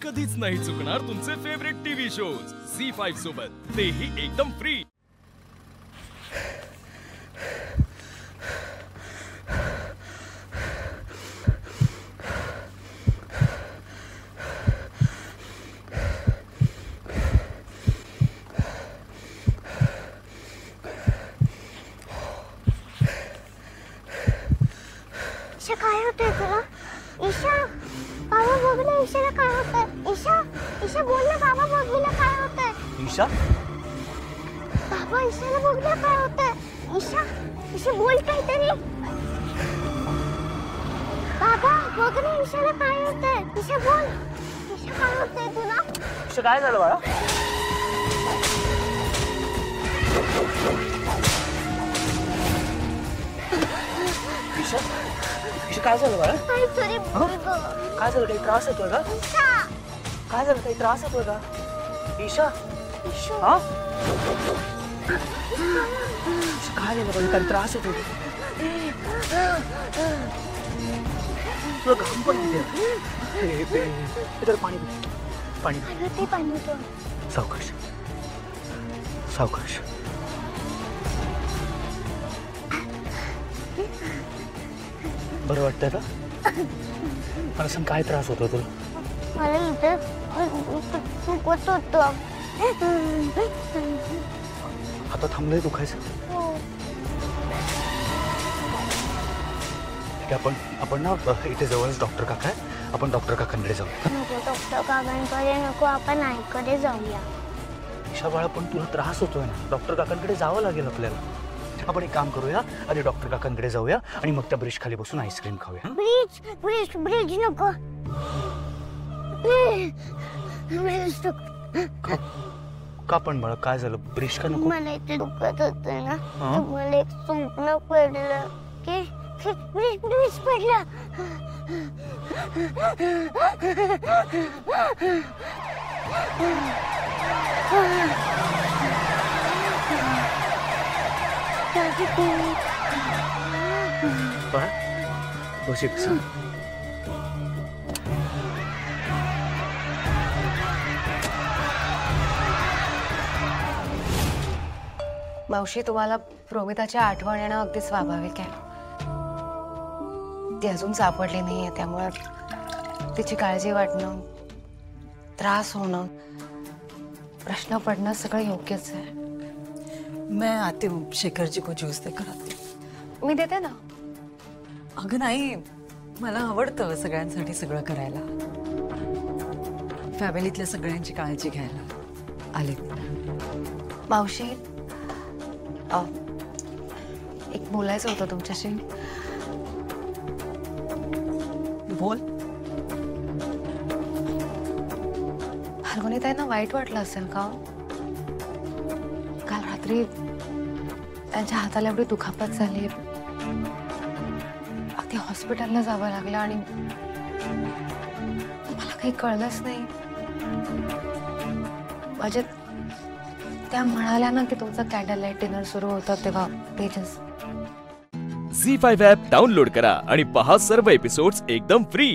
कधीच नाही चुकणार तुमचे फेवरेट टीव्ही शोज झी5 सोबत, तेही एकदम फ्री। काय होतंय तुला? ईशा, बाबा बघ ना, ईशाला काय होतंय? ईशा, ईशा बोल ना, बाबा बघ ना काय होतंय? ईशा, बाबा ईशाला बघ ना काय होतंय? ईशा, ईशा बोल काहीतरी। बाबा बघ ना, ईशाला काय होतंय? ईशा बोल, ईशा काय होतंय तुला? ईशा काय झालं बाळा? ईशा, ईशा काय झालं बाळा? काहीतरी बोल गं। काय झालं? काही त्रास होतोय का? ईशा, काय झालं? काही त्रास होतोय का? ईशा, ईशा, हा? ईशा काय झालं बाळा? काही त्रास होतोय? तुला घाम पण किती आहे? पाणी पाणी ते पाणी तो सावकाश सावकाश। बरं वाटतंय का? मला सांग, काय त्रास होतो तुला? मला इथे दुखत होतं। आता थांबलंय दुखायचं? ठीक आहे, आपण ना इथे जवळच डॉक्टर काका आहे, आपण डॉक्टर काकांकडे जाऊ। नको डॉक्टर काकांकडे नको, आपण आईकडे जाऊया। ईशा बाळा, पण तुला त्रास होतोय ना, डॉक्टर काकांकडे जावं लागेल आपल्याला। आपण एक काम करूया, आधी डॉक्टर काकांकडे जाऊया आणि मग त्या ब्रिज खाली बसून आईस्क्रीम खाऊया। ब्रिज ब्रिज ब्रिज नको, ब्रिज नको। का पण बाळा, काय झालं? ब्रिज का नको? मला इथे दुखत होतं ना, तर मला एक स्वप्न पडलं की ब्रिज ब्रिज पडला। बाळा बस एक मावशी, तुम्हाला प्रोमिताची आठवण येणं अगदी स्वाभाविक आहे। ती अजून सापडली नाहीये, त्यामुळे तिची काळजी वाटणं, त्रास होणं, प्रश्न पडणं सगळं योग्यच आहे। मैं आती हूँ, शेखर जी को जूस देकर आती हूँ। मी देते ना। अगं नाही, मला आवडतं सगळ्यांसाठी सगळं करायला, फॅमिलीतल्या सगळ्यांची काळजी घ्यायला। आले मावशी, एक बोलायचं होतं तुमच्याशी। बोल। फाल्गुनी ताईंना वाईट वाटलं असेल का? काल रात्री त्यांच्या हाताला एवढी दुखापत झाली, अगदी हॉस्पिटलला जावं लागलं आणि मला काही कळलंच नाही। म्हणजे त्या म्हणाल्या ना की तुमचं कॅन्डल लाईट डिनर सुरू होतं तेव्हा पेजेस। झी5 ॲप डाउनलोड करा आणि पहा सर्व एपिसोड्स एकदम फ्री।